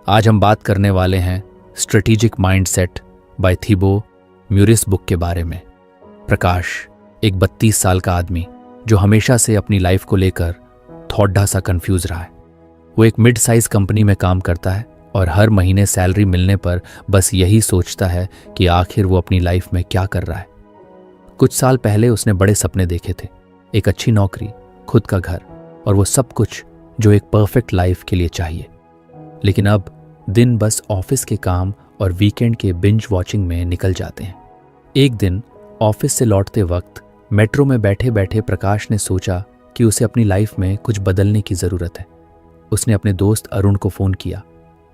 आज हम बात करने वाले हैं स्ट्रेटेजिक माइंडसेट बाय थिबो म्यूरिस बुक के बारे में। प्रकाश एक 32 साल का आदमी जो हमेशा से अपनी लाइफ को लेकर थोड़ा सा कंफ्यूज रहा है। वो एक मिड साइज कंपनी में काम करता है और हर महीने सैलरी मिलने पर बस यही सोचता है कि आखिर वो अपनी लाइफ में क्या कर रहा है। कुछ साल पहले उसने बड़े सपने देखे थे, एक अच्छी नौकरी, खुद का घर और वो सब कुछ जो एक परफेक्ट लाइफ के लिए चाहिए। लेकिन अब दिन बस ऑफिस के काम और वीकेंड के बिंज वॉचिंग में निकल जाते हैं। एक दिन ऑफिस से लौटते वक्त मेट्रो में बैठे बैठे प्रकाश ने सोचा कि उसे अपनी लाइफ में कुछ बदलने की ज़रूरत है। उसने अपने दोस्त अरुण को फ़ोन किया,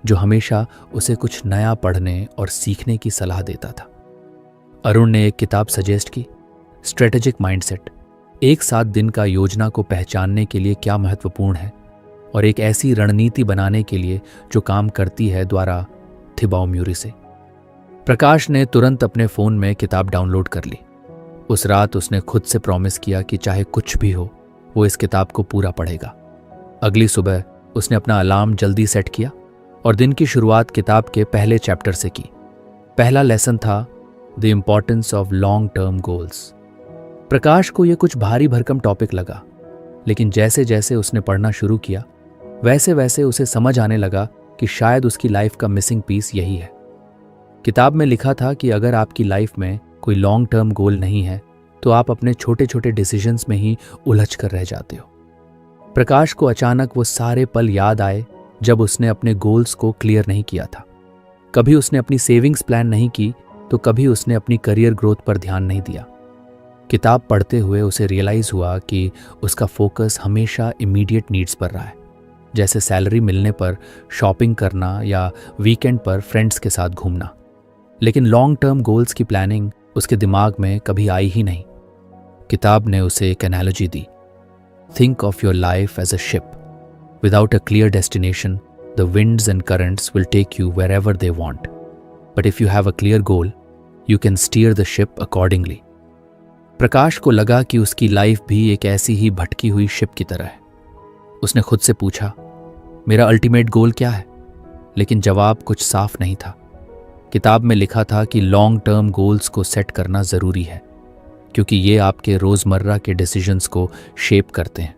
जो हमेशा उसे कुछ नया पढ़ने और सीखने की सलाह देता था। अरुण ने एक किताब सजेस्ट की, स्ट्रेटेजिक माइंडसेट, एक 7 दिन का योजना को पहचानने के लिए क्या महत्वपूर्ण है और एक ऐसी रणनीति बनाने के लिए जो काम करती है, द्वारा थिबो म्यूरिस से। प्रकाश ने तुरंत अपने फ़ोन में किताब डाउनलोड कर ली। उस रात उसने खुद से प्रॉमिस किया कि चाहे कुछ भी हो वो इस किताब को पूरा पढ़ेगा। अगली सुबह उसने अपना अलार्म जल्दी सेट किया और दिन की शुरुआत किताब के पहले चैप्टर से की। पहला लेसन था the importance of long term goals. Prakash को यह कुछ भारी भरकम टॉपिक लगा, लेकिन जैसे जैसे उसने पढ़ना शुरू किया वैसे वैसे उसे समझ आने लगा कि शायद उसकी लाइफ का मिसिंग पीस यही है। किताब में लिखा था कि अगर आपकी लाइफ में कोई लॉन्ग टर्म गोल नहीं है तो आप अपने छोटे छोटे डिसीजंस में ही उलझ कर रह जाते हो। प्रकाश को अचानक वो सारे पल याद आए जब उसने अपने गोल्स को क्लियर नहीं किया था। कभी उसने अपनी सेविंग्स प्लान नहीं की तो कभी उसने अपनी करियर ग्रोथ पर ध्यान नहीं दिया। किताब पढ़ते हुए उसे रियलाइज हुआ कि उसका फोकस हमेशा इमीडिएट नीड्स पर रहा है, जैसे सैलरी मिलने पर शॉपिंग करना या वीकेंड पर फ्रेंड्स के साथ घूमना। लेकिन लॉन्ग टर्म गोल्स की प्लानिंग उसके दिमाग में कभी आई ही नहीं। किताब ने उसे एक एनालॉजी दी, think of your life as a ship, without a clear destination the winds and currents will take you wherever they want, but if you have a clear goal you can steer the ship accordingly. Prakash को लगा कि उसकी life भी एक ऐसी ही भटकी हुई ship की तरह है। उसने खुद से पूछा, मेरा अल्टीमेट गोल क्या है? लेकिन जवाब कुछ साफ नहीं था। किताब में लिखा था कि लॉन्ग टर्म गोल्स को सेट करना ज़रूरी है, क्योंकि ये आपके रोज़मर्रा के डिसीजंस को शेप करते हैं।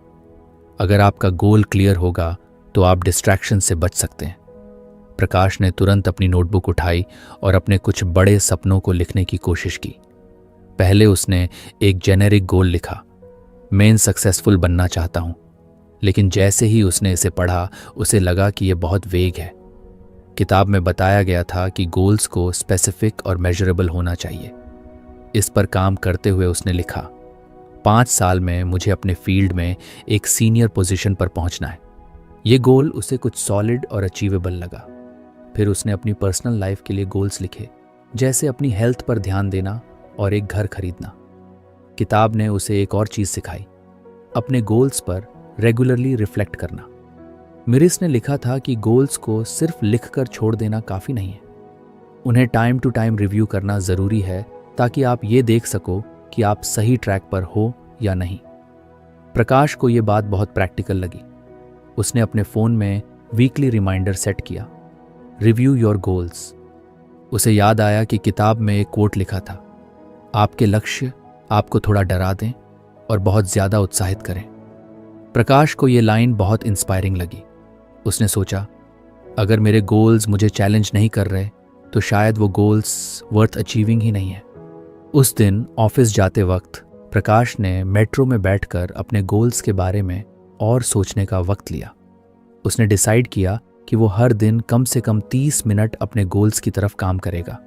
अगर आपका गोल क्लियर होगा तो आप डिस्ट्रैक्शन से बच सकते हैं। प्रकाश ने तुरंत अपनी नोटबुक उठाई और अपने कुछ बड़े सपनों को लिखने की कोशिश की। पहले उसने एक जेनेरिक गोल लिखा, मैं सक्सेसफुल बनना चाहता हूँ। लेकिन जैसे ही उसने इसे पढ़ा उसे लगा कि यह बहुत वेग है। किताब में बताया गया था कि गोल्स को स्पेसिफिक और मेजरेबल होना चाहिए। इस पर काम करते हुए उसने लिखा, 5 साल में मुझे अपने फील्ड में एक सीनियर पोजीशन पर पहुंचना है। ये गोल उसे कुछ सॉलिड और अचीवेबल लगा। फिर उसने अपनी पर्सनल लाइफ के लिए गोल्स लिखे, जैसे अपनी हेल्थ पर ध्यान देना और एक घर खरीदना। किताब ने उसे एक और चीज़ सिखाई, अपने गोल्स पर रेगुलरली रिफ्लेक्ट करना। म्यूरिस ने लिखा था कि गोल्स को सिर्फ लिखकर छोड़ देना काफ़ी नहीं है, उन्हें टाइम टू टाइम रिव्यू करना ज़रूरी है ताकि आप ये देख सको कि आप सही ट्रैक पर हो या नहीं। प्रकाश को ये बात बहुत प्रैक्टिकल लगी। उसने अपने फ़ोन में वीकली रिमाइंडर सेट किया, रिव्यू योर गोल्स। उसे याद आया कि किताब में एक कोट लिखा था, आपके लक्ष्य आपको थोड़ा डरा दें और बहुत ज़्यादा उत्साहित करें। प्रकाश को ये लाइन बहुत इंस्पायरिंग लगी। उसने सोचा, अगर मेरे गोल्स मुझे चैलेंज नहीं कर रहे तो शायद वो गोल्स वर्थ अचीविंग ही नहीं है। उस दिन ऑफिस जाते वक्त प्रकाश ने मेट्रो में बैठकर अपने गोल्स के बारे में और सोचने का वक्त लिया। उसने डिसाइड किया कि वो हर दिन कम से कम 30 मिनट अपने गोल्स की तरफ काम करेगा,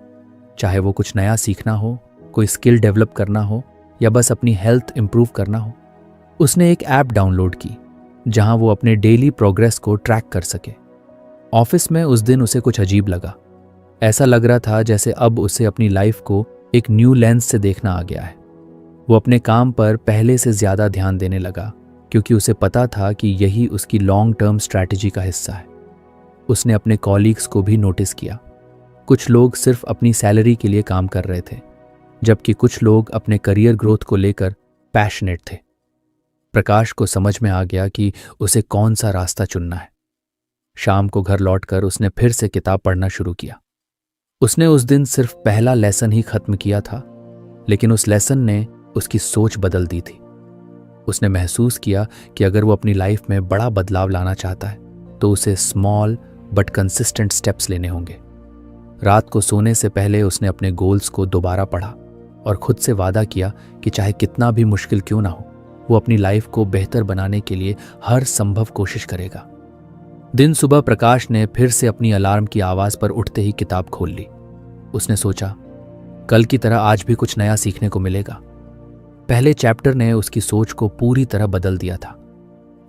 चाहे वो कुछ नया सीखना हो, कोई स्किल डेवलप करना हो या बस अपनी हेल्थ इंप्रूव करना हो। उसने एक ऐप डाउनलोड की जहां वो अपने डेली प्रोग्रेस को ट्रैक कर सके। ऑफिस में उस दिन उसे कुछ अजीब लगा। ऐसा लग रहा था जैसे अब उसे अपनी लाइफ को एक न्यू लेंस से देखना आ गया है। वो अपने काम पर पहले से ज़्यादा ध्यान देने लगा, क्योंकि उसे पता था कि यही उसकी लॉन्ग टर्म स्ट्रैटेजी का हिस्सा है। उसने अपने कॉलीग्स को भी नोटिस किया। कुछ लोग सिर्फ अपनी सैलरी के लिए काम कर रहे थे, जबकि कुछ लोग अपने करियर ग्रोथ को लेकर पैशनेट थे। प्रकाश को समझ में आ गया कि उसे कौन सा रास्ता चुनना है। शाम को घर लौटकर उसने फिर से किताब पढ़ना शुरू किया। उसने उस दिन सिर्फ पहला लेसन ही खत्म किया था, लेकिन उस लेसन ने उसकी सोच बदल दी थी। उसने महसूस किया कि अगर वो अपनी लाइफ में बड़ा बदलाव लाना चाहता है तो उसे स्मॉल बट कंसिस्टेंट स्टेप्स लेने होंगे। रात को सोने से पहले उसने अपने गोल्स को दोबारा पढ़ा और खुद से वादा किया कि चाहे कितना भी मुश्किल क्यों ना हो, वो अपनी लाइफ को बेहतर बनाने के लिए हर संभव कोशिश करेगा। दिन सुबह प्रकाश ने फिर से अपनी अलार्म की आवाज पर उठते ही किताब खोल ली। उसने सोचा, कल की तरह आज भी कुछ नया सीखने को मिलेगा। पहले चैप्टर ने उसकी सोच को पूरी तरह बदल दिया था।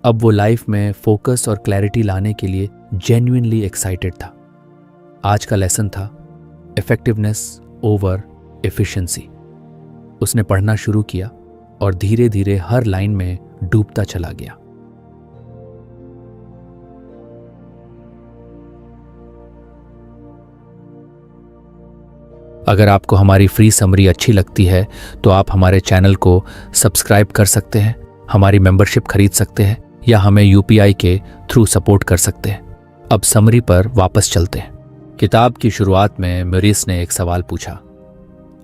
अब वो लाइफ में फोकस और क्लैरिटी लाने के लिए जेन्युइनली एक्साइटेड था। आज का लेसन था इफेक्टिवनेस ओवर एफिशिएंसी। उसने पढ़ना शुरू किया और धीरे धीरे हर लाइन में डूबता चला गया। अगर आपको हमारी फ्री समरी अच्छी लगती है तो आप हमारे चैनल को सब्सक्राइब कर सकते हैं, हमारी मेंबरशिप खरीद सकते हैं या हमें यूपीआई के थ्रू सपोर्ट कर सकते हैं। अब समरी पर वापस चलते हैं। किताब की शुरुआत में म्यूरिस ने एक सवाल पूछा,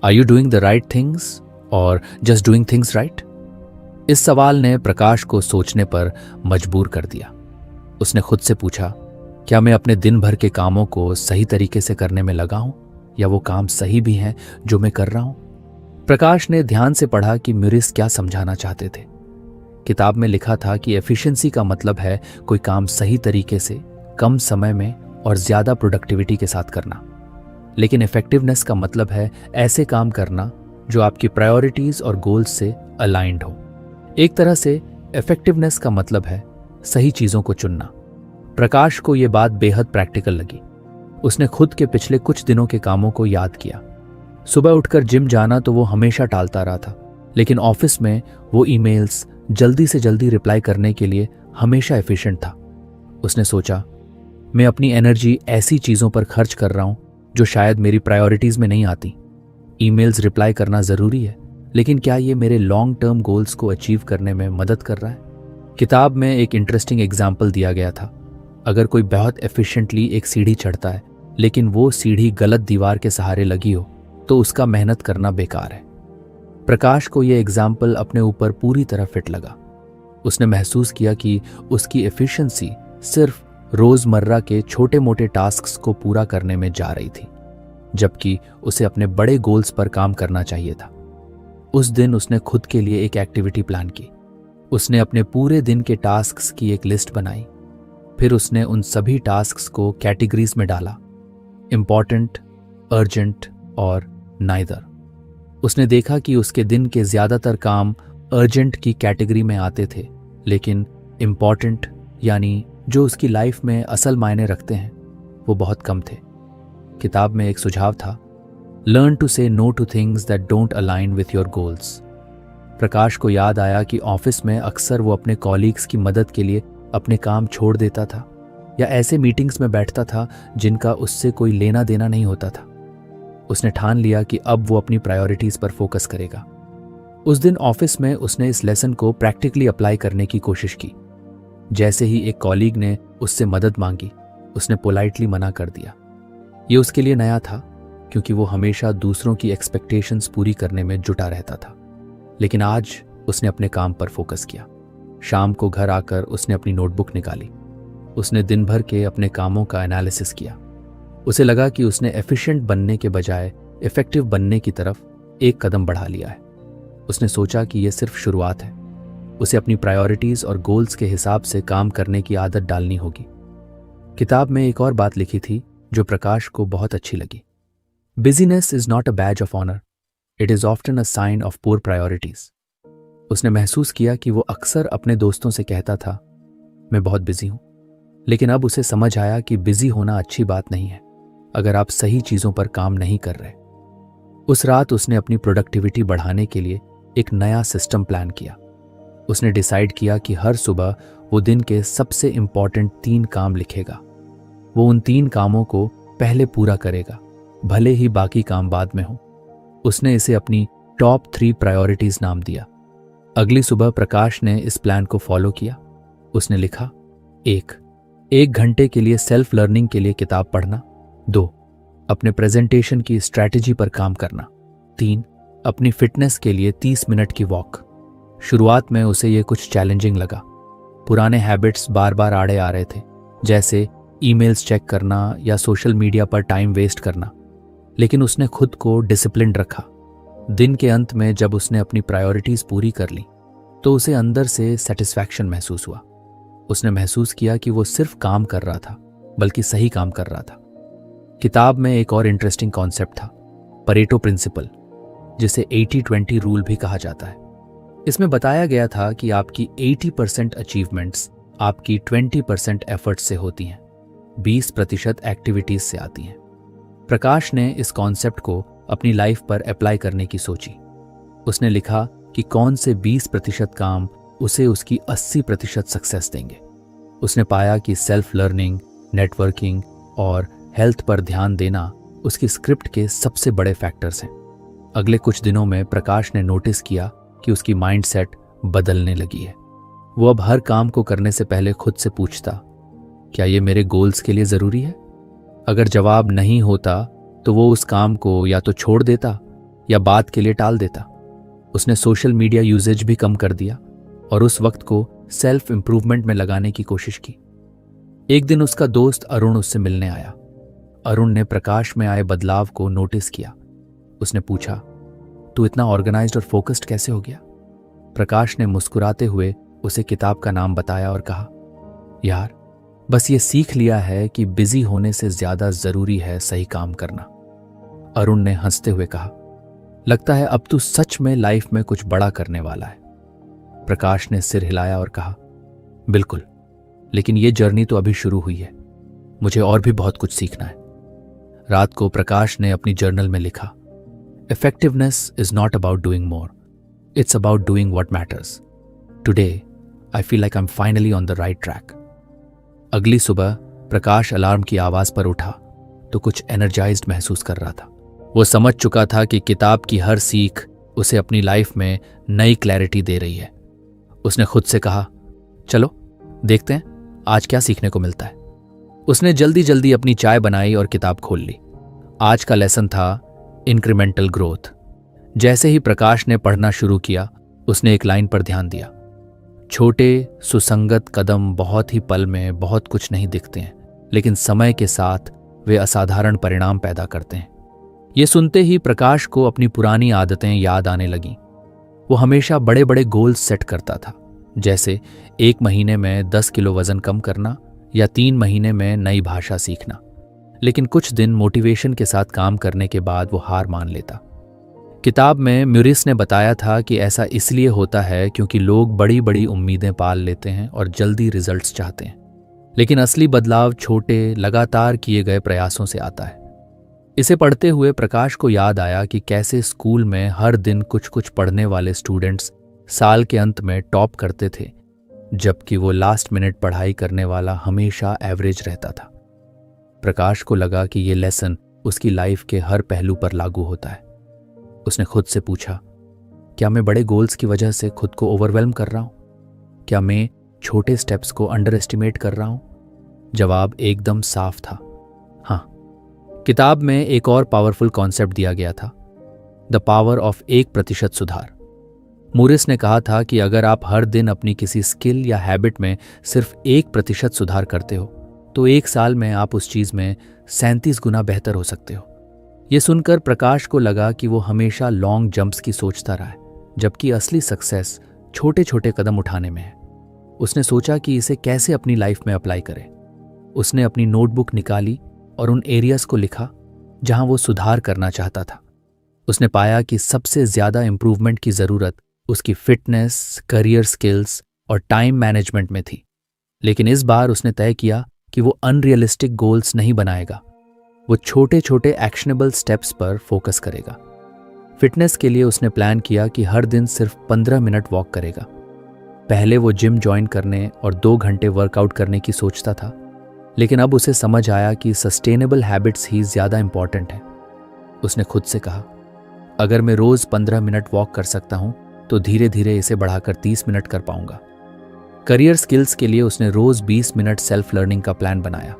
are you doing the right things or just doing things right? इस सवाल ने प्रकाश को सोचने पर मजबूर कर दिया। उसने खुद से पूछा, क्या मैं अपने दिन भर के कामों को सही तरीके से करने में लगा हूं या वो काम सही भी हैं जो मैं कर रहा हूं? प्रकाश ने ध्यान से पढ़ा कि म्यूरिस क्या समझाना चाहते थे। किताब में लिखा था कि एफिशिएंसी का मतलब है कोई काम सही तरीके से, कम समय में और ज्यादा प्रोडक्टिविटी के साथ करना। लेकिन इफेक्टिवनेस का मतलब है ऐसे काम करना जो आपकी प्रायोरिटीज और गोल्स से अलाइंड हो। एक तरह से इफेक्टिवनेस का मतलब है सही चीजों को चुनना। प्रकाश को यह बात बेहद प्रैक्टिकल लगी। उसने खुद के पिछले कुछ दिनों के कामों को याद किया। सुबह उठकर जिम जाना तो वो हमेशा टालता रहा था, लेकिन ऑफिस में वो ईमेल्स जल्दी से जल्दी रिप्लाई करने के लिए हमेशा एफिशिएंट था। उसने सोचा, मैं अपनी एनर्जी ऐसी चीजों पर खर्च कर रहा हूं जो शायद मेरी प्रायोरिटीज में नहीं आती। ईमेल्स रिप्लाई करना जरूरी है, लेकिन क्या ये मेरे लॉन्ग टर्म गोल्स को अचीव करने में मदद कर रहा है? किताब में एक इंटरेस्टिंग एग्जाम्पल दिया गया था। अगर कोई बहुत एफिशिएंटली एक सीढ़ी चढ़ता है लेकिन वो सीढ़ी गलत दीवार के सहारे लगी हो तो उसका मेहनत करना बेकार है। प्रकाश को यह एग्जाम्पल अपने ऊपर पूरी तरह फिट लगा। उसने महसूस किया कि उसकी एफिशिएंसी सिर्फ रोजमर्रा के छोटे मोटे टास्क्स को पूरा करने में जा रही थी, जबकि उसे अपने बड़े गोल्स पर काम करना चाहिए था। उस दिन उसने खुद के लिए एक एक्टिविटी प्लान की। उसने अपने पूरे दिन के टास्क्स की एक लिस्ट बनाई। फिर उसने उन सभी टास्क्स को कैटेगरीज में डाला, इम्पॉर्टेंट, अर्जेंट और नाइदर। उसने देखा कि उसके दिन के ज्यादातर काम अर्जेंट की कैटेगरी में आते थे, लेकिन इम्पॉर्टेंट यानी जो उसकी लाइफ में असल मायने रखते हैं वो बहुत कम थे। किताब में एक सुझाव था, learn to say no to things that don't align with your goals. Prakash को याद आया कि ऑफिस में अक्सर वो अपने कॉलीग्स की मदद के लिए अपने काम छोड़ देता था या ऐसे मीटिंग्स में बैठता था जिनका उससे कोई लेना देना नहीं होता था। उसने ठान लिया कि अब वो अपनी प्रायोरिटीज पर फोकस करेगा। उस दिन ऑफिस में उसने इस लेसन को प्रैक्टिकली अप्लाई करने की कोशिश की। जैसे ही एक कॉलीग ने उससे मदद मांगी, उसने पोलाइटली मना कर दिया। ये उसके लिए नया था क्योंकि वो हमेशा दूसरों की एक्सपेक्टेशंस पूरी करने में जुटा रहता था। लेकिन आज उसने अपने काम पर फोकस किया। शाम को घर आकर उसने अपनी नोटबुक निकाली। उसने दिन भर के अपने कामों का एनालिसिस किया। उसे लगा कि उसने एफिशिएंट बनने के बजाय इफेक्टिव बनने की तरफ एक कदम बढ़ा लिया है। उसने सोचा कि यह सिर्फ शुरुआत है। उसे अपनी प्रायोरिटीज और गोल्स के हिसाब से काम करने की आदत डालनी होगी। किताब में एक और बात लिखी थी जो प्रकाश को बहुत अच्छी लगी। Busyness is not a badge of honour, it is often a sign of poor priorities. उसने महसूस किया कि वो अक्सर अपने दोस्तों से कहता था, मैं बहुत बिजी हूं, लेकिन अब उसे समझ आया कि बिजी होना अच्छी बात नहीं है अगर आप सही चीजों पर काम नहीं कर रहे। उस रात उसने अपनी प्रोडक्टिविटी बढ़ाने के लिए एक नया सिस्टम प्लान किया। उसने डिसाइड किया कि हर सुबह वो दिन के सबसे इंपॉर्टेंट 3 काम लिखेगा। वो उन 3 कामों को पहले पूरा करेगा, भले ही बाकी काम बाद में हो। उसने इसे अपनी टॉप 3 प्रायोरिटीज नाम दिया। अगली सुबह प्रकाश ने इस प्लान को फॉलो किया। उसने लिखा, 1, 1 घंटे के लिए सेल्फ लर्निंग के लिए किताब पढ़ना। 2. अपने प्रेजेंटेशन की स्ट्रैटेजी पर काम करना। 3. अपनी फिटनेस के लिए 30 मिनट की वॉक। शुरुआत में उसे ये कुछ चैलेंजिंग लगा। पुराने हैबिट्स बार बार आड़े आ रहे थे, जैसे ईमेल्स चेक करना या सोशल मीडिया पर टाइम वेस्ट करना। लेकिन उसने खुद को डिसिप्लिन्ड रखा। दिन के अंत में जब उसने अपनी प्रायोरिटीज पूरी कर ली तो उसे अंदर से सेटिस्फैक्शन महसूस हुआ। उसने महसूस किया कि वो सिर्फ काम कर रहा था, बल्कि सही काम कर रहा था। किताब में एक और इंटरेस्टिंग कॉन्सेप्ट था, परेटो प्रिंसिपल, जिसे 80-20 रूल भी कहा जाता है। इसमें बताया गया था कि आपकी 80% अचीवमेंट्स आपकी 20% एफर्ट से होती हैं, 20% एक्टिविटीज से आती हैं। प्रकाश ने इस कॉन्सेप्ट को अपनी लाइफ पर अप्लाई करने की सोची। उसने लिखा कि कौन से 20% काम उसे उसकी 80% सक्सेस देंगे। उसने पाया कि सेल्फ लर्निंग, नेटवर्किंग और हेल्थ पर ध्यान देना उसकी स्क्रिप्ट के सबसे बड़े फैक्टर्स हैं। अगले कुछ दिनों में प्रकाश ने नोटिस किया कि उसकी माइंडसेट बदलने लगी है। वो अब हर काम को करने से पहले खुद से पूछता, क्या ये मेरे गोल्स के लिए ज़रूरी है? अगर जवाब नहीं होता तो वो उस काम को या तो छोड़ देता या बाद के लिए टाल देता। उसने सोशल मीडिया यूजेज भी कम कर दिया और उस वक्त को सेल्फ इंप्रूवमेंट में लगाने की कोशिश की। एक दिन उसका दोस्त अरुण उससे मिलने आया। अरुण ने प्रकाश में आए बदलाव को नोटिस किया। उसने पूछा, तू इतना ऑर्गेनाइज्ड और फोकस्ड कैसे हो गया? प्रकाश ने मुस्कुराते हुए उसे किताब का नाम बताया और कहा, यार, बस ये सीख लिया है कि बिजी होने से ज्यादा जरूरी है सही काम करना। अरुण ने हंसते हुए कहा, लगता है अब तू सच में लाइफ में कुछ बड़ा करने वाला है। प्रकाश ने सिर हिलाया और कहा, बिल्कुल, लेकिन ये जर्नी तो अभी शुरू हुई है। मुझे और भी बहुत कुछ सीखना है। रात को प्रकाश ने अपनी जर्नल में लिखा, effectiveness is not about doing more, it's about doing what matters. Today I feel like I am finally on the right track. अगली सुबह प्रकाश अलार्म की आवाज पर उठा तो कुछ एनर्जाइज्ड महसूस कर रहा था। वो समझ चुका था कि किताब की हर सीख उसे अपनी लाइफ में नई क्लैरिटी दे रही है। उसने खुद से कहा, चलो देखते हैं आज क्या सीखने को मिलता है। उसने जल्दी जल्दी अपनी चाय बनाई और किताब खोल ली। आज का लेसन था इंक्रीमेंटल ग्रोथ। जैसे ही प्रकाश ने पढ़ना शुरू किया, उसने एक लाइन पर ध्यान दिया, छोटे सुसंगत कदम बहुत ही पल में बहुत कुछ नहीं दिखते हैं, लेकिन समय के साथ वे असाधारण परिणाम पैदा करते हैं। ये सुनते ही प्रकाश को अपनी पुरानी आदतें याद आने लगीं। वो हमेशा बड़े बड़े गोल्स सेट करता था, जैसे 1 महीने में 10 किलो वजन कम करना या 3 महीने में नई भाषा सीखना। लेकिन कुछ दिन मोटिवेशन के साथ काम करने के बाद वो हार मान लेता। किताब में म्यूरिस ने बताया था कि ऐसा इसलिए होता है क्योंकि लोग बड़ी बड़ी उम्मीदें पाल लेते हैं और जल्दी रिजल्ट्स चाहते हैं, लेकिन असली बदलाव छोटे लगातार किए गए प्रयासों से आता है। इसे पढ़ते हुए प्रकाश को याद आया कि कैसे स्कूल में हर दिन कुछ कुछ पढ़ने वाले स्टूडेंट्स साल के अंत में टॉप करते थे, जबकि वो लास्ट मिनट पढ़ाई करने वाला हमेशा एवरेज रहता था। प्रकाश को लगा कि ये लेसन उसकी लाइफ के हर पहलू पर लागू होता है। उसने खुद से पूछा, क्या मैं बड़े गोल्स की वजह से खुद को ओवरवेल्म कर रहा हूं? क्या मैं छोटे स्टेप्स को अंडर एस्टिमेट कर रहा हूं? जवाब एकदम साफ था, हाँ। किताब में एक और पावरफुल कॉन्सेप्ट दिया गया था, द पावर ऑफ 1% सुधार। मूरिस ने कहा था कि अगर आप हर दिन अपनी किसी स्किल या हैबिट में सिर्फ 1% सुधार करते हो तो 1 साल में आप उस चीज में 37 गुना बेहतर हो सकते हो। यह सुनकर प्रकाश को लगा कि वो हमेशा लॉन्ग जंप्स की सोचता रहा है, जबकि असली सक्सेस छोटे छोटे कदम उठाने में है। उसने सोचा कि इसे कैसे अपनी लाइफ में अप्लाई करे। उसने अपनी नोटबुक निकाली और उन एरियाज को लिखा जहां वो सुधार करना चाहता था। उसने पाया कि सबसे ज्यादा इंप्रूवमेंट की जरूरत उसकी फिटनेस, करियर स्किल्स और टाइम मैनेजमेंट में थी। लेकिन इस बार उसने तय किया कि वो अनरियलिस्टिक गोल्स नहीं बनाएगा, वो छोटे छोटे एक्शनेबल स्टेप्स पर फोकस करेगा। फिटनेस के लिए उसने प्लान किया कि हर दिन सिर्फ 15 मिनट वॉक करेगा। पहले वो जिम ज्वाइन करने और 2 घंटे वर्कआउट करने की सोचता था, लेकिन अब उसे समझ आया कि सस्टेनेबल हैबिट्स ही ज्यादा इंपॉर्टेंट है। उसने खुद से कहा, अगर मैं रोज 15 मिनट वॉक कर सकता हूं तो धीरे धीरे इसे बढ़ाकर 30 मिनट कर पाऊंगा। करियर स्किल्स के लिए उसने रोज 20 मिनट सेल्फ लर्निंग का प्लान बनाया।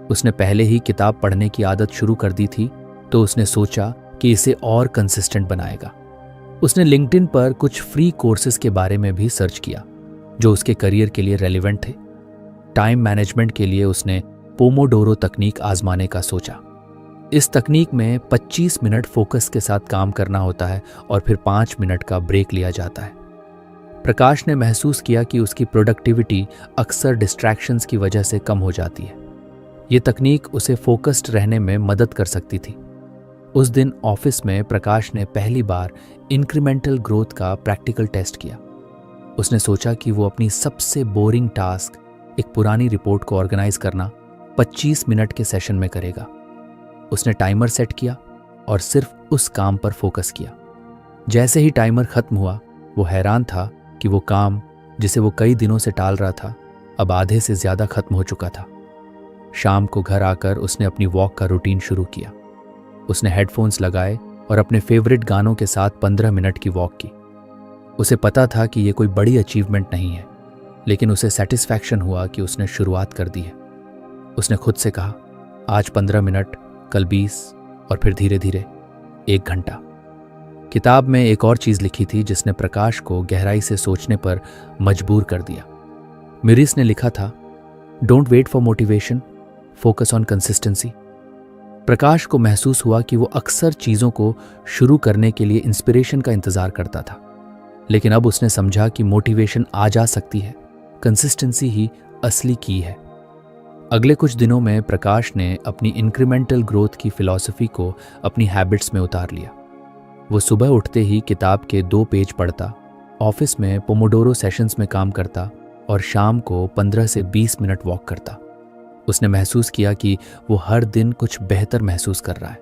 उसने पहले ही किताब पढ़ने की आदत शुरू कर दी थी, तो उसने सोचा कि इसे और कंसिस्टेंट बनाएगा। उसने लिंक्डइन पर कुछ फ्री कोर्सेज के बारे में भी सर्च किया जो उसके करियर के लिए रेलेवेंट थे। टाइम मैनेजमेंट के लिए उसने पोमोडोरो तकनीक आजमाने का सोचा। इस तकनीक में 25 मिनट फोकस के साथ काम करना होता है और फिर 5 मिनट का ब्रेक लिया जाता है। प्रकाश ने महसूस किया कि उसकी प्रोडक्टिविटी अक्सर डिस्ट्रैक्शंस की वजह से कम हो जाती है। ये तकनीक उसे फोकस्ड रहने में मदद कर सकती थी। उस दिन ऑफिस में प्रकाश ने पहली बार इंक्रीमेंटल ग्रोथ का प्रैक्टिकल टेस्ट किया। उसने सोचा कि वो अपनी सबसे बोरिंग टास्क, एक पुरानी रिपोर्ट को ऑर्गेनाइज करना, 25 मिनट के सेशन में करेगा। उसने टाइमर सेट किया और सिर्फ उस काम पर फोकस किया। जैसे ही टाइमर खत्म हुआ, वो हैरान था कि वो काम जिसे वो कई दिनों से टाल रहा था अब आधे से ज्यादा खत्म हो चुका था। शाम को घर आकर उसने अपनी वॉक का रूटीन शुरू किया। उसने हेडफोन्स लगाए और अपने फेवरेट गानों के साथ 15 मिनट की वॉक की। उसे पता था कि ये कोई बड़ी अचीवमेंट नहीं है, लेकिन उसे सेटिस्फैक्शन हुआ कि उसने शुरुआत कर दी है। उसने खुद से कहा, आज 15 मिनट, कल 20 और फिर धीरे धीरे 1 घंटा। किताब में एक और चीज लिखी थी जिसने प्रकाश को गहराई से सोचने पर मजबूर कर दिया। म्यूरिस ने लिखा था, don't wait for motivation, focus on consistency. Prakash को महसूस हुआ कि वो अक्सर चीजों को शुरू करने के लिए इंस्पिरेशन का इंतजार करता था, लेकिन अब उसने समझा कि मोटिवेशन आ जा सकती है, कंसिस्टेंसी ही असली की है। अगले कुछ दिनों में प्रकाश ने अपनी इंक्रीमेंटल ग्रोथ की फिलॉसफी को अपनी हैबिट्स में उतार लिया। वो सुबह उठते ही किताब के 2 पेज पढ़ता, ऑफिस में पोमोडोरो सेशंस में काम करता और शाम को 15 से 20 मिनट वॉक करता। उसने महसूस किया कि वो हर दिन कुछ बेहतर महसूस कर रहा है।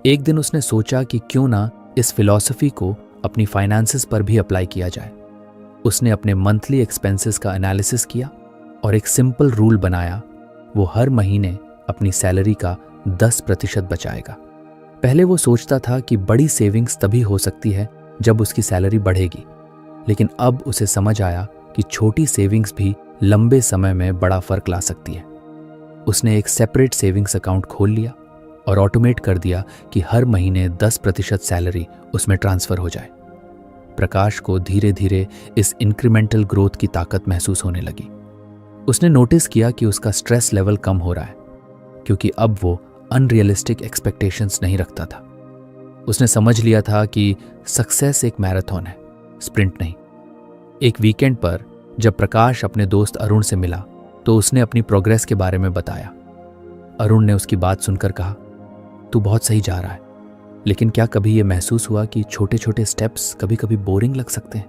एक दिन उसने सोचा कि क्यों ना इस फिलॉसफी को अपनी फाइनेंसेस पर भी अप्लाई किया जाए। उसने अपने मंथली एक्सपेंसेस का एनालिसिस किया और एक सिंपल रूल बनाया, वो हर महीने अपनी सैलरी का 10% बचाएगा। पहले वो सोचता था कि बड़ी सेविंग्स तभी हो सकती है जब उसकी सैलरी बढ़ेगी, लेकिन अब उसे समझ आया कि छोटी सेविंग्स भी लंबे समय में बड़ा फर्क ला सकती है। उसने एक सेपरेट सेविंग्स अकाउंट खोल लिया और ऑटोमेट कर दिया कि हर महीने 10% सैलरी उसमें ट्रांसफर हो जाए। प्रकाश को धीरे धीरे इस इंक्रीमेंटल ग्रोथ की ताकत महसूस होने लगी। उसने नोटिस किया कि उसका स्ट्रेस लेवल कम हो रहा है, क्योंकि अब वो अनरियलिस्टिक एक्सपेक्टेशंस नहीं रखता था। उसने समझ लिया था कि सक्सेस एक मैराथन है, स्प्रिंट नहीं। एक वीकेंड पर जब प्रकाश अपने दोस्त अरुण से मिला तो उसने अपनी प्रोग्रेस के बारे में बताया। अरुण ने उसकी बात सुनकर कहा, तू बहुत सही जा रहा है, लेकिन क्या कभी ये महसूस हुआ कि छोटे छोटे स्टेप्स कभी कभी बोरिंग लग सकते हैं?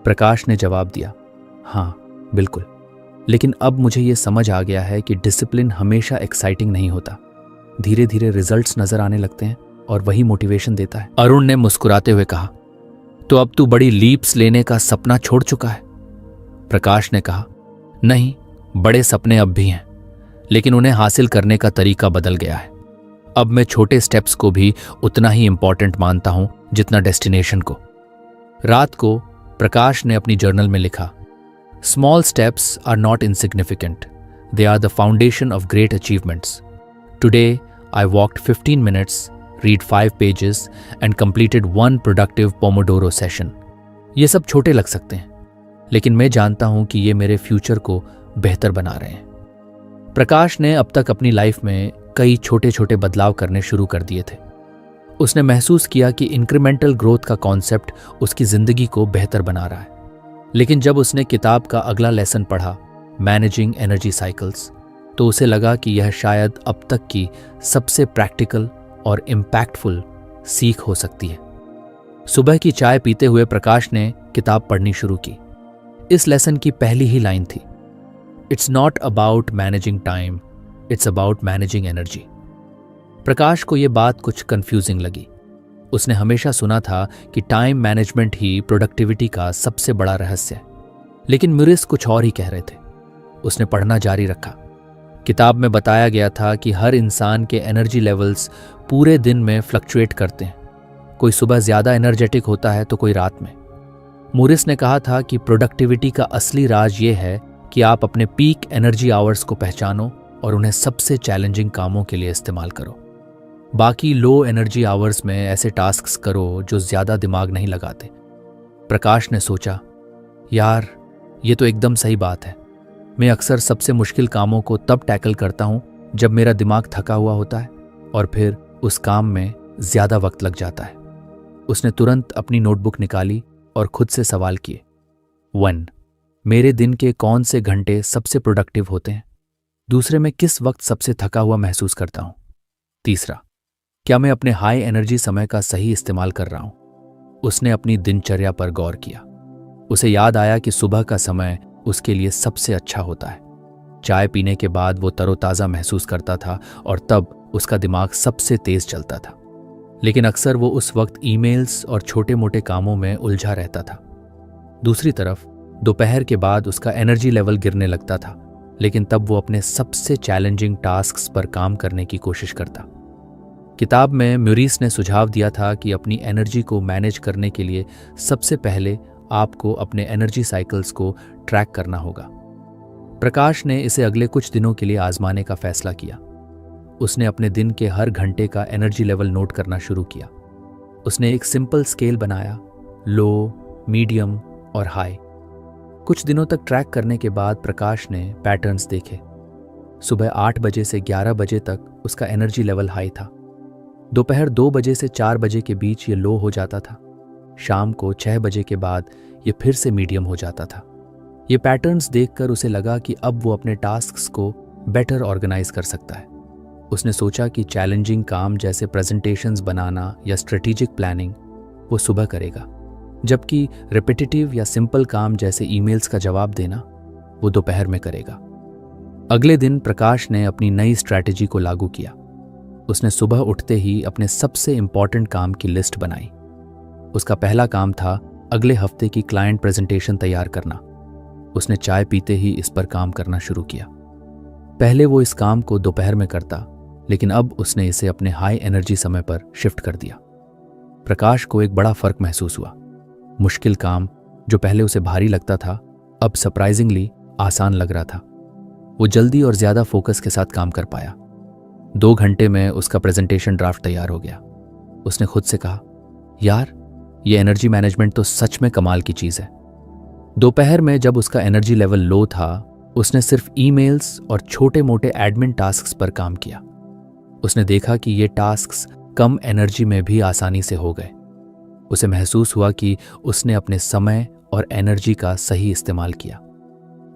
प्रकाश ने जवाब दिया, हाँ बिल्कुल, लेकिन अब मुझे ये समझ आ गया है कि डिसिप्लिन हमेशा एक्साइटिंग नहीं होता। धीरे धीरे रिजल्ट्स नजर आने लगते हैं और वही मोटिवेशन देता है। अरुण ने मुस्कुराते हुए कहा, तो अब तू बड़ी लीप्स लेने का सपना छोड़ चुका है? प्रकाश ने कहा, नहीं, बड़े सपने अब भी हैं, लेकिन उन्हें हासिल करने का तरीका बदल गया है। अब मैं छोटे स्टेप्स को भी उतना ही इंपॉर्टेंट मानता हूं जितना डेस्टिनेशन को। रात को प्रकाश ने अपनी जर्नल में लिखा, small steps are not insignificant, they are the foundation of great achievements. Today I walked 15 minutes, read 5 pages and completed 1 productive Pomodoro session। ये सब छोटे लग सकते हैं, लेकिन मैं जानता हूं कि ये मेरे फ्यूचर को बेहतर बना रहे हैं। प्रकाश ने अब तक अपनी लाइफ में कई छोटे छोटे बदलाव करने शुरू कर दिए थे। उसने महसूस किया कि इंक्रीमेंटल ग्रोथ का कॉन्सेप्ट उसकी जिंदगी को बेहतर बना रहा है। लेकिन जब उसने किताब का अगला लेसन पढ़ा, मैनेजिंग एनर्जी साइकिल्स, तो उसे लगा कि यह शायद अब तक की सबसे प्रैक्टिकल और इम्पैक्टफुल सीख हो सकती है। सुबह की चाय पीते हुए प्रकाश ने किताब पढ़नी शुरू की। इस लेसन की पहली ही लाइन थी, it's not about managing time, it's about managing energy. Prakash को यह बात कुछ कंफ्यूजिंग लगी। उसने हमेशा सुना था कि टाइम मैनेजमेंट ही प्रोडक्टिविटी का सबसे बड़ा रहस्य है, लेकिन म्यूरिस कुछ और ही कह रहे थे। उसने पढ़ना जारी रखा। किताब में बताया गया था कि हर इंसान के एनर्जी लेवल्स पूरे दिन में फ्लक्चुएट करते हैं। कोई सुबह ज़्यादा एनर्जेटिक होता है तो कोई रात में। मूरिस ने कहा था कि प्रोडक्टिविटी का असली राज ये है कि आप अपने पीक एनर्जी आवर्स को पहचानो और उन्हें सबसे चैलेंजिंग कामों के लिए इस्तेमाल करो। बाकी लो एनर्जी आवर्स में ऐसे टास्क्स करो जो ज़्यादा दिमाग नहीं लगाते। प्रकाश ने सोचा, यार ये तो एकदम सही बात है। मैं अक्सर सबसे मुश्किल कामों को तब टैकल करता हूँ जब मेरा दिमाग थका हुआ होता है और फिर उस काम में ज़्यादा वक्त लग जाता है। उसने तुरंत अपनी नोटबुक निकाली और खुद से सवाल किए। 1. मेरे दिन के कौन से घंटे सबसे प्रोडक्टिव होते हैं? दूसरे, मैं किस वक्त सबसे थका हुआ महसूस करता हूँ? तीसरा, क्या मैं अपने हाई एनर्जी समय का सही इस्तेमाल कर रहा हूँ? उसने अपनी दिनचर्या पर गौर किया। उसे याद आया कि सुबह का समय उसके लिए सबसे अच्छा होता है। चाय पीने के बाद वो तरोताज़ा महसूस करता था और तब उसका दिमाग सबसे तेज चलता था। लेकिन अक्सर वो उस वक्त ईमेल्स और छोटे मोटे कामों में उलझा रहता था। दूसरी तरफ दोपहर के बाद उसका एनर्जी लेवल गिरने लगता था, लेकिन तब वो अपने सबसे चैलेंजिंग टास्क्स पर काम करने की कोशिश करता। किताब में म्यूरिस ने सुझाव दिया था कि अपनी एनर्जी को मैनेज करने के लिए सबसे पहले आपको अपने एनर्जी साइकिल्स को ट्रैक करना होगा। प्रकाश ने इसे अगले कुछ दिनों के लिए आजमाने का फैसला किया। उसने अपने दिन के हर घंटे का एनर्जी लेवल नोट करना शुरू किया। उसने एक सिंपल स्केल बनाया, लो, मीडियम और हाई। कुछ दिनों तक ट्रैक करने के बाद प्रकाश ने पैटर्न्स देखे। सुबह 8 बजे से 11 बजे तक उसका एनर्जी लेवल हाई था। दोपहर 2 बजे से 4 बजे के बीच ये लो हो जाता था। शाम को 6 बजे के बाद ये फिर से मीडियम हो जाता था। ये पैटर्न्स देखकर उसे लगा कि अब वो अपने टास्क्स को बेटर ऑर्गेनाइज कर सकता है। उसने सोचा कि चैलेंजिंग काम जैसे प्रेजेंटेशंस बनाना या स्ट्रेटेजिक प्लानिंग वो सुबह करेगा, जबकि रिपीटेटिव या सिंपल काम जैसे ईमेल्स का जवाब देना वो दोपहर में करेगा। अगले दिन प्रकाश ने अपनी नई स्ट्रैटेजी को लागू किया। उसने सुबह उठते ही अपने सबसे इंपॉर्टेंट काम की लिस्ट बनाई। उसका पहला काम था अगले हफ्ते की क्लाइंट प्रेजेंटेशन तैयार करना। उसने चाय पीते ही इस पर काम करना शुरू किया। पहले वो इस काम को दोपहर में करता, लेकिन अब उसने इसे अपने हाई एनर्जी समय पर शिफ्ट कर दिया। प्रकाश को एक बड़ा फर्क महसूस हुआ। मुश्किल काम जो पहले उसे भारी लगता था, अब सरप्राइजिंगली आसान लग रहा था। वो जल्दी और ज्यादा फोकस के साथ काम कर पाया। 2 घंटे में उसका प्रेजेंटेशन ड्राफ्ट तैयार हो गया। उसने खुद से कहा, यार ये एनर्जी मैनेजमेंट तो सच में कमाल की चीज है। दोपहर में जब उसका एनर्जी लेवल लो था, उसने सिर्फ ईमेल्स और छोटे मोटे एडमिन टास्क्स पर काम किया। उसने देखा कि ये टास्क्स कम एनर्जी में भी आसानी से हो गए। उसे महसूस हुआ कि उसने अपने समय और एनर्जी का सही इस्तेमाल किया।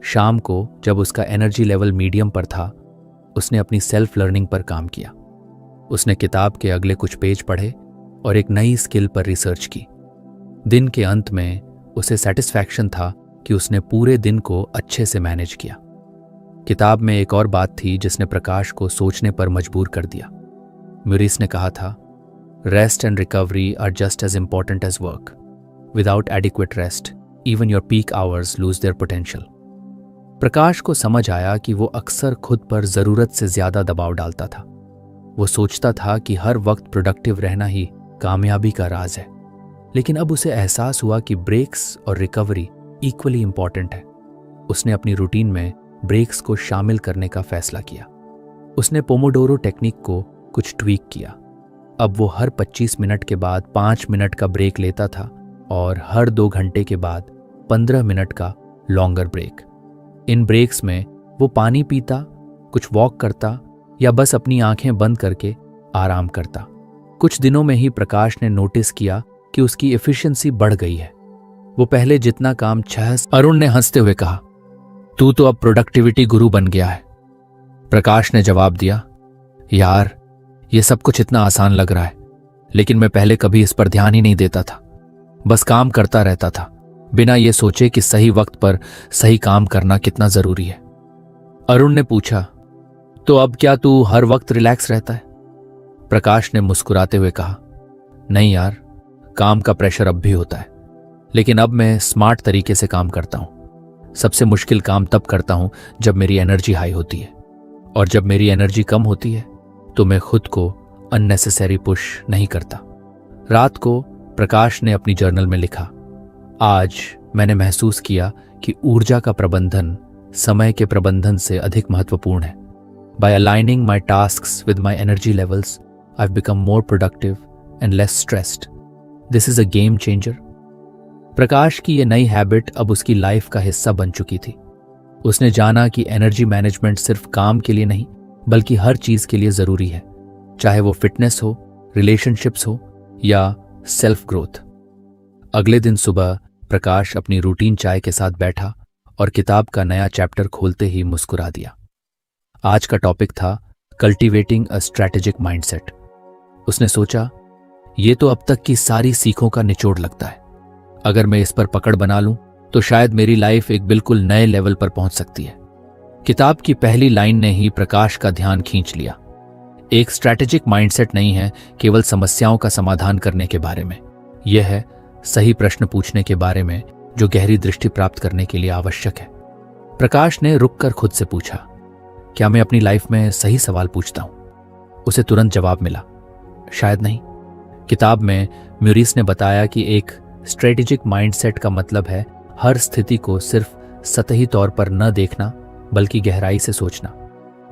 शाम को जब उसका एनर्जी लेवल मीडियम पर था, उसने अपनी सेल्फ लर्निंग पर काम किया। उसने किताब के अगले कुछ पेज पढ़े और एक नई स्किल पर रिसर्च की। दिन के अंत में उसे सेटिस्फैक्शन था कि उसने पूरे दिन को अच्छे से मैनेज किया। किताब में एक और बात थी जिसने प्रकाश को सोचने पर मजबूर कर दिया। म्यूरिस ने कहा था, rest and recovery are just as important as work. Without adequate rest, even your peak hours lose their potential. Prakash को समझ आया कि वो अक्सर खुद पर जरूरत से ज्यादा दबाव डालता था। वो सोचता था कि हर वक्त प्रोडक्टिव रहना ही कामयाबी का राज है, लेकिन अब उसे एहसास हुआ कि ब्रेक्स और रिकवरी इक्वली इंपॉर्टेंट है। उसने अपनी रूटीन में ब्रेक्स को शामिल करने का फैसला किया। उसने पोमोडोरो टेक्निक को कुछ ट्वीक किया। अब वो हर 25 मिनट के बाद 5 मिनट का ब्रेक लेता था और हर 2 घंटे के बाद 15 मिनट का लॉन्गर ब्रेक। इन ब्रेक्स में वो पानी पीता, कुछ वॉक करता या बस अपनी आंखें बंद करके आराम करता। कुछ दिनों में ही प्रकाश ने नोटिस किया कि उसकी एफिशिएंसी बढ़ गई है। वो पहले जितना काम 6। अरुण ने हंसते हुए कहा, तू तो अब प्रोडक्टिविटी गुरु बन गया है। प्रकाश ने जवाब दिया, यार ये सब कुछ इतना आसान लग रहा है, लेकिन मैं पहले कभी इस पर ध्यान ही नहीं देता था। बस काम करता रहता था, बिना ये सोचे कि सही वक्त पर सही काम करना कितना जरूरी है। अरुण ने पूछा, तो अब क्या तू हर वक्त रिलैक्स रहता है? प्रकाश ने मुस्कुराते हुए कहा, नहीं यार, काम का प्रेशर अब भी होता है, लेकिन अब मैं स्मार्ट तरीके से काम करता हूं। सबसे मुश्किल काम तब करता हूं जब मेरी एनर्जी हाई होती है, और जब मेरी एनर्जी कम होती है तो मैं खुद को अननेसेसरी पुश नहीं करता। रात को प्रकाश ने अपनी जर्नल में लिखा, आज मैंने महसूस किया कि ऊर्जा का प्रबंधन समय के प्रबंधन से अधिक महत्वपूर्ण है। By aligning my tasks with my energy levels, I've become more productive and less stressed. This is a game changer. प्रकाश की ये नई हैबिट अब उसकी लाइफ का हिस्सा बन चुकी थी। उसने जाना कि एनर्जी मैनेजमेंट सिर्फ काम के लिए नहीं बल्कि हर चीज के लिए जरूरी है, चाहे वो फिटनेस हो, रिलेशनशिप्स हो या सेल्फ ग्रोथ। अगले दिन सुबह प्रकाश अपनी रूटीन चाय के साथ बैठा और किताब का नया चैप्टर खोलते ही मुस्कुरा दिया। आज का टॉपिक था कल्टीवेटिंग अ स्ट्रैटेजिक माइंडसेट। उसने सोचा, ये तो अब तक की सारी सीखों का निचोड़ लगता है। अगर मैं इस पर पकड़ बना लूं तो शायद मेरी लाइफ एक बिल्कुल नए लेवल पर पहुंच सकती है। किताब की पहली लाइन ने ही प्रकाश का ध्यान खींच लिया। एक स्ट्रैटेजिक माइंडसेट नहीं है केवल समस्याओं का समाधान करने के बारे में, यह है सही प्रश्न पूछने के बारे में जो गहरी दृष्टि प्राप्त करने के लिए आवश्यक है। प्रकाश ने रुककर खुद से पूछा, क्या मैं अपनी लाइफ में सही सवाल पूछता हूं? उसे तुरंत जवाब मिला, शायद नहीं। किताब में म्यूरिस ने बताया कि एक स्ट्रेटेजिक माइंडसेट का मतलब है हर स्थिति को सिर्फ सतही तौर पर न देखना बल्कि गहराई से सोचना।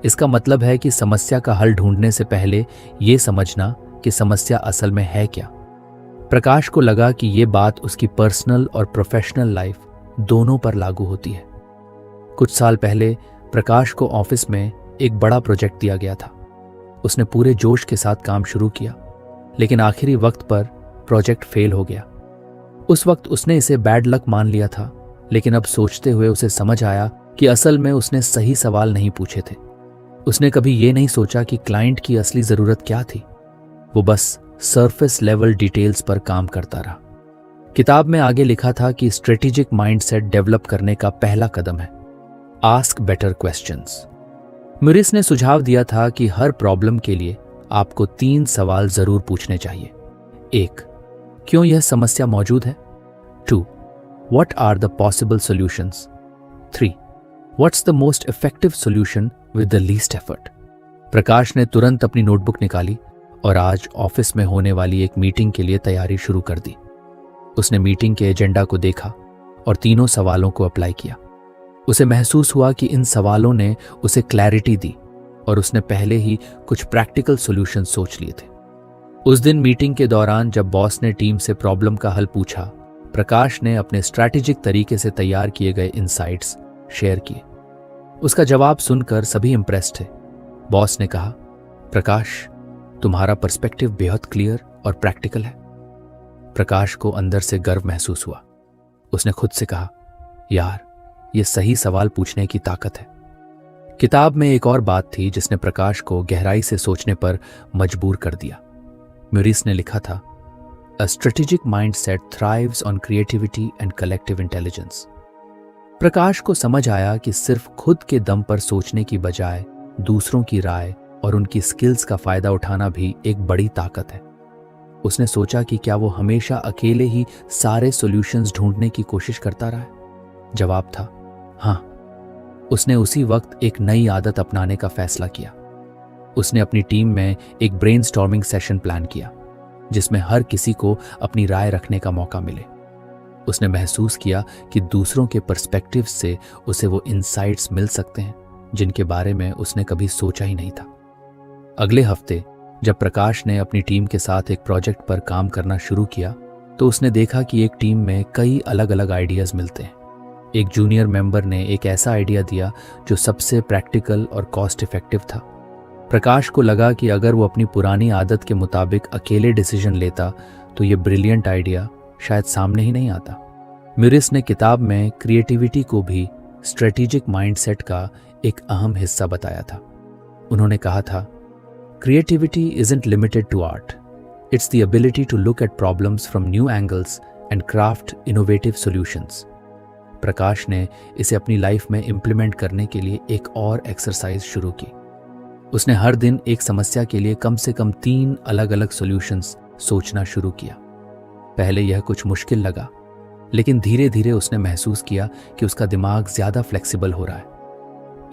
इसका मतलब है कि समस्या का हल ढूंढने से पहले यह समझना कि समस्या असल में है क्या। प्रकाश को लगा कि यह बात उसकी पर्सनल और प्रोफेशनल लाइफ दोनों पर लागू होती है। कुछ साल पहले प्रकाश को ऑफिस में एक बड़ा प्रोजेक्ट दिया गया था। उसने पूरे जोश के साथ काम शुरू किया, लेकिन आखिरी वक्त पर प्रोजेक्ट फेल हो गया। उस वक्त उसने इसे बैड लक मान लिया था, लेकिन अब सोचते हुए उसे समझ आया कि असल में उसने सही सवाल नहीं पूछे थे। उसने कभी ये नहीं सोचा कि क्लाइंट की असली जरूरत क्या थी। वो बस सरफेस लेवल डिटेल्स पर काम करता रहा। किताब में आगे लिखा था कि स्ट्रेटेजिक माइंडसेट डेवलप करने का पहला कदम है आस्क बेटर क्वेश्चंस। म्यूरिस ने सुझाव दिया था कि हर प्रॉब्लम के लिए आपको 3 सवाल जरूर पूछने चाहिए। 1, क्यों यह समस्या मौजूद है? 2, what are the possible solutions? 3, what's the most effective solution with the least effort? Prakash ने तुरंत अपनी नोटबुक निकाली और आज ऑफिस में होने वाली एक मीटिंग के लिए तैयारी शुरू कर दी। उसने मीटिंग के एजेंडा को देखा और तीनों सवालों को अप्लाई किया। उसे महसूस हुआ कि इन सवालों ने उसे क्लैरिटी दी और उसने पहले ही कुछ प्रैक्टिकल सॉल्यूशन सोच लिए थे। उस दिन मीटिंग के दौरान जब बॉस ने टीम से प्रॉब्लम का हल पूछा, प्रकाश ने अपने स्ट्रैटेजिक तरीके से तैयार किए गए इनसाइट्स शेयर किए। उसका जवाब सुनकर सभी इंप्रेस्ड थे। बॉस ने कहा, प्रकाश, तुम्हारा पर्सपेक्टिव बेहद क्लियर और प्रैक्टिकल है। प्रकाश को अंदर से गर्व महसूस हुआ। उसने खुद से कहा, यार, ये सही सवाल पूछने की ताकत है। किताब में एक और बात थी जिसने प्रकाश को गहराई से सोचने पर मजबूर कर दिया। म्यूरिस ने लिखा था, a strategic mindset thrives on creativity and collective intelligence. Prakash को समझ आया कि सिर्फ खुद के दम पर सोचने की बजाय दूसरों की राय और उनकी स्किल्स का फायदा उठाना भी एक बड़ी ताकत है। उसने सोचा कि क्या वो हमेशा अकेले ही सारे सॉल्यूशंस ढूंढने की कोशिश करता रहा है? जवाब था हाँ। उसने उसी वक्त एक नई आदत अपनाने का फैसला किया। उसने अपनी टीम में एक ब्रेनस्टॉर्मिंग सेशन प्लान किया जिसमें हर किसी को अपनी राय रखने का मौका मिले। उसने महसूस किया कि दूसरों के पर्सपेक्टिव से उसे वो इनसाइट्स मिल सकते हैं जिनके बारे में उसने कभी सोचा ही नहीं था। अगले हफ्ते जब प्रकाश ने अपनी टीम के साथ एक प्रोजेक्ट पर काम करना शुरू किया तो उसने देखा कि एक टीम में कई अलग अलग आइडियाज मिलते हैं। एक जूनियर मेंबर ने एक ऐसा आइडिया दिया जो सबसे प्रैक्टिकल और कॉस्ट इफेक्टिव था। प्रकाश को लगा कि अगर वो अपनी पुरानी आदत के मुताबिक अकेले डिसीजन लेता तो ये ब्रिलियंट आइडिया शायद सामने ही नहीं आता। म्यूरिस ने किताब में क्रिएटिविटी को भी स्ट्रेटेजिक माइंडसेट का एक अहम हिस्सा बताया था। उन्होंने कहा था, creativity isn't limited to art. It's the ability to look at problems from new angles and craft innovative solutions. प्रकाश ने इसे अपनी लाइफ में इम्प्लीमेंट करने के लिए एक और एक्सरसाइज शुरू की। उसने हर दिन एक समस्या के लिए कम से कम 3 अलग अलग सॉल्यूशंस सोचना शुरू किया। पहले यह कुछ मुश्किल लगा, लेकिन धीरे धीरे उसने महसूस किया कि उसका दिमाग ज्यादा फ्लेक्सिबल हो रहा है।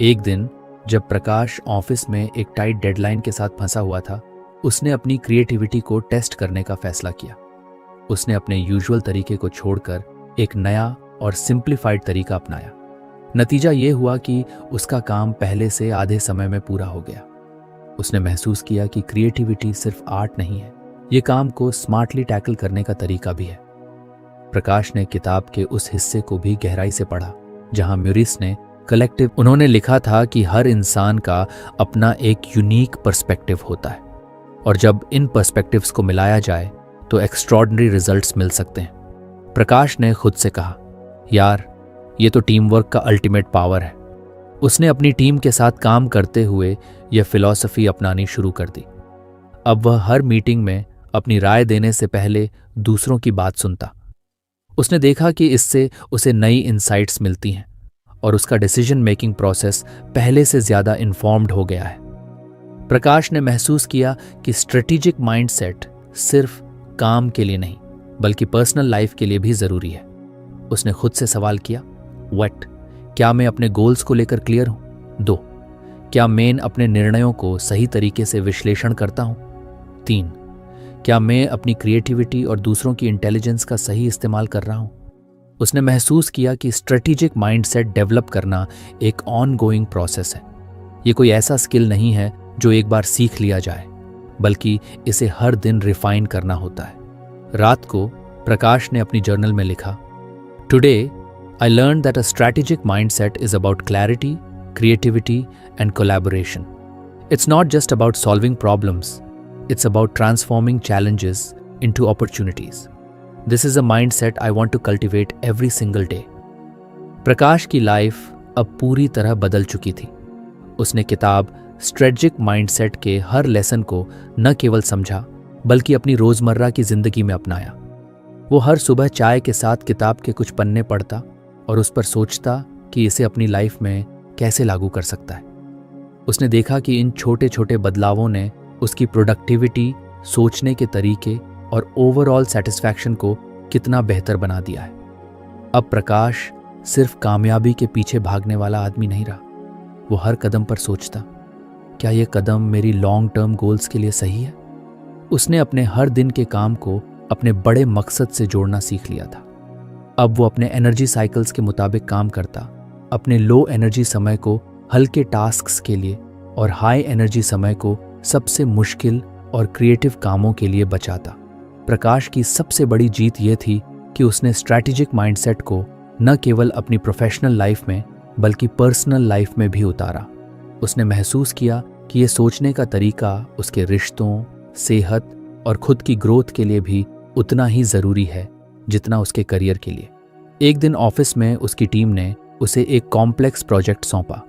एक दिन जब प्रकाश ऑफिस में एक टाइट डेडलाइन के साथ फंसा हुआ था, उसने अपनी क्रिएटिविटी को टेस्ट करने का फैसला किया। उसने अपने यूजुअल तरीके को छोड़कर एक नया और सिंप्लीफाइड तरीका अपनाया। नतीजा ये हुआ कि उसका काम पहले से आधे समय में पूरा हो गया। उसने महसूस किया कि क्रिएटिविटी सिर्फ आर्ट नहीं है, ये काम को स्मार्टली टैकल करने का तरीका भी है। प्रकाश ने किताब के उस हिस्से को भी गहराई से पढ़ा जहां म्यूरिस ने कलेक्टिव उन्होंने लिखा था कि हर इंसान का अपना एक यूनिक पर्सपेक्टिव होता है और जब इन पर्सपेक्टिव्स को मिलाया जाए तो एक्स्ट्रॉर्डिनरी रिजल्ट्स मिल सकते हैं। प्रकाश ने खुद से कहा, यार ये तो टीम वर्क का अल्टीमेट पावर है। उसने अपनी टीम के साथ काम करते हुए यह फिलॉसफी अपनानी शुरू कर दी। अब वह हर मीटिंग में अपनी राय देने से पहले दूसरों की बात सुनता। उसने देखा कि इससे उसे नई इनसाइट्स मिलती हैं और उसका डिसीजन मेकिंग प्रोसेस पहले से ज्यादा इन्फॉर्म्ड हो गया है। प्रकाश ने महसूस किया कि स्ट्रेटेजिक माइंडसेट सिर्फ काम के लिए नहीं बल्कि पर्सनल लाइफ के लिए भी जरूरी है। उसने खुद से सवाल किया, व्हाट, क्या मैं अपने गोल्स को लेकर क्लियर हूं? 2, क्या मैं अपने निर्णयों को सही तरीके से विश्लेषण करता हूं? 3, क्या मैं अपनी क्रिएटिविटी और दूसरों की इंटेलिजेंस का सही इस्तेमाल कर रहा हूं? उसने महसूस किया कि स्ट्रेटेजिक माइंडसेट डेवलप करना एक ऑनगोइंग प्रोसेस है। ये कोई ऐसा स्किल नहीं है जो एक बार सीख लिया जाए, बल्कि इसे हर दिन रिफाइन करना होता है। रात को प्रकाश ने अपनी जर्नल में लिखा, today I learn that a strategic mindset is about clarity, creativity and collaboration. It's not just about solving problems, it's about transforming challenges into opportunities. This is a mindset I want to cultivate every single day. प्रकाश की life अब पूरी तरह बदल चुकी थी। उसने किताब strategic mindset के हर लेसन को न केवल समझा बल्कि अपनी रोजमर्रा की जिंदगी में अपनाया। वो हर सुबह चाय के साथ किताब के कुछ पन्ने पढ़ता और उस पर सोचता कि इसे अपनी लाइफ में कैसे लागू कर सकता है। उसने देखा कि इन छोटे छोटे बदलावों ने उसकी प्रोडक्टिविटी, सोचने के तरीके और ओवरऑल सेटिस्फैक्शन को कितना बेहतर बना दिया है। अब प्रकाश सिर्फ कामयाबी के पीछे भागने वाला आदमी नहीं रहा। वो हर कदम पर सोचता, क्या यह कदम मेरी लॉन्ग टर्म गोल्स के लिए सही है? उसने अपने हर दिन के काम को अपने बड़े मकसद से जोड़ना सीख लिया था। अब वो अपने एनर्जी साइकिल्स के मुताबिक काम करता, अपने लो एनर्जी समय को हल्के टास्क्स के लिए और हाई एनर्जी समय को सबसे मुश्किल और क्रिएटिव कामों के लिए बचाता। प्रकाश की सबसे बड़ी जीत ये थी कि उसने स्ट्रैटेजिक माइंडसेट को न केवल अपनी प्रोफेशनल लाइफ में बल्कि पर्सनल लाइफ में भी उतारा। उसने महसूस किया कि ये सोचने का तरीका उसके रिश्तों, सेहत और खुद की ग्रोथ के लिए भी उतना ही ज़रूरी है जितना उसके करियर के लिए। एक दिन ऑफिस में उसकी टीम ने उसे एक कॉम्प्लेक्स प्रोजेक्ट सौंपा।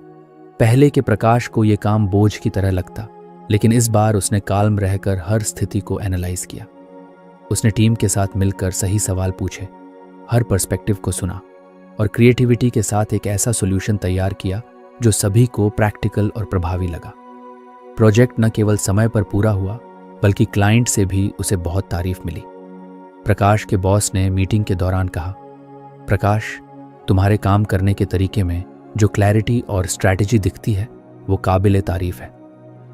पहले के प्रकाश को ये काम बोझ की तरह लगता, लेकिन इस बार उसने काल्म रहकर हर स्थिति को एनालाइज किया। उसने टीम के साथ मिलकर सही सवाल पूछे, हर पर्सपेक्टिव को सुना और क्रिएटिविटी के साथ एक ऐसा सॉल्यूशन तैयार किया जो सभी को प्रैक्टिकल और प्रभावी लगा। प्रोजेक्ट न केवल समय पर पूरा हुआ बल्कि क्लाइंट से भी उसे बहुत तारीफ मिली। प्रकाश के बॉस ने मीटिंग के दौरान कहा, प्रकाश, तुम्हारे काम करने के तरीके में जो क्लैरिटी और स्ट्रैटेजी दिखती है वो काबिले तारीफ है।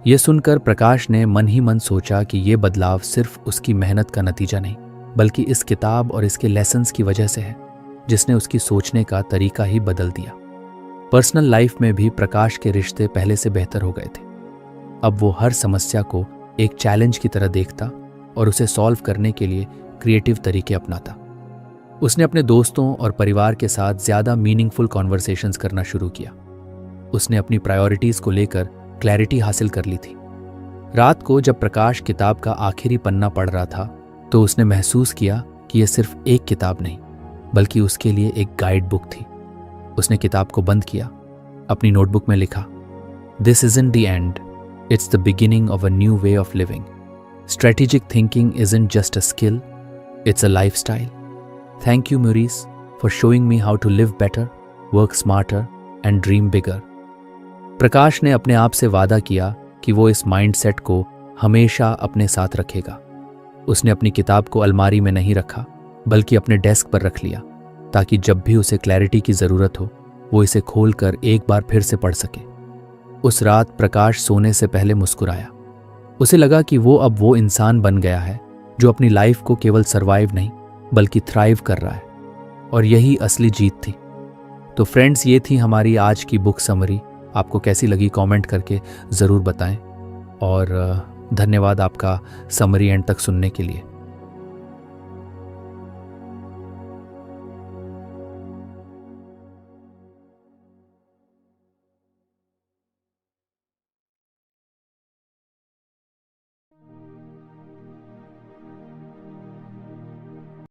यह सुनकर प्रकाश ने मन ही मन सोचा कि यह बदलाव सिर्फ उसकी मेहनत का नतीजा नहीं बल्कि इस किताब और इसके लेसन्स की वजह से है, जिसने उसकी सोचने का तरीका ही बदल दिया। पर्सनल लाइफ में भी प्रकाश के रिश्ते पहले से बेहतर हो गए थे। अब वो हर समस्या को एक चैलेंज की तरह देखता और उसे सॉल्व करने के लिए क्रिएटिव तरीके अपनाता। उसने अपने दोस्तों और परिवार के साथ ज्यादा मीनिंगफुल कॉन्वर्सेशंस करना शुरू किया। उसने अपनी प्रायोरिटीज को लेकर क्लैरिटी हासिल कर ली थी। रात को जब प्रकाश किताब का आखिरी पन्ना पढ़ रहा था तो उसने महसूस किया कि यह सिर्फ एक किताब नहीं बल्कि उसके लिए एक गाइड बुक थी। उसने किताब को बंद किया, अपनी नोटबुक में लिखा, this isn't the end, it's the beginning of a new way of living. Strategic thinking isn't just a skill, it's a lifestyle. Thank you म्यूरिस for showing me how to live better, work smarter and dream bigger. Prakash ने अपने आप से वादा किया कि वो इस माइंडसेट को हमेशा अपने साथ रखेगा। उसने अपनी किताब को अलमारी में नहीं रखा बल्कि अपने डेस्क पर रख लिया ताकि जब भी उसे क्लैरिटी की ज़रूरत हो वो इसे खोलकर एक बार फिर से पढ़ सके। उस रात प्रकाश सोने से पहले मुस्कुराया। उसे लगा कि वो अब वो इंसान बन गया है जो अपनी लाइफ को केवल सर्वाइव नहीं बल्कि थ्राइव कर रहा है। और यही असली जीत थी। तो फ्रेंड्स, ये थी हमारी आज की बुक समरी। आपको कैसी लगी कमेंट करके ज़रूर बताएं, और धन्यवाद आपका समरी एंड तक सुनने के लिए।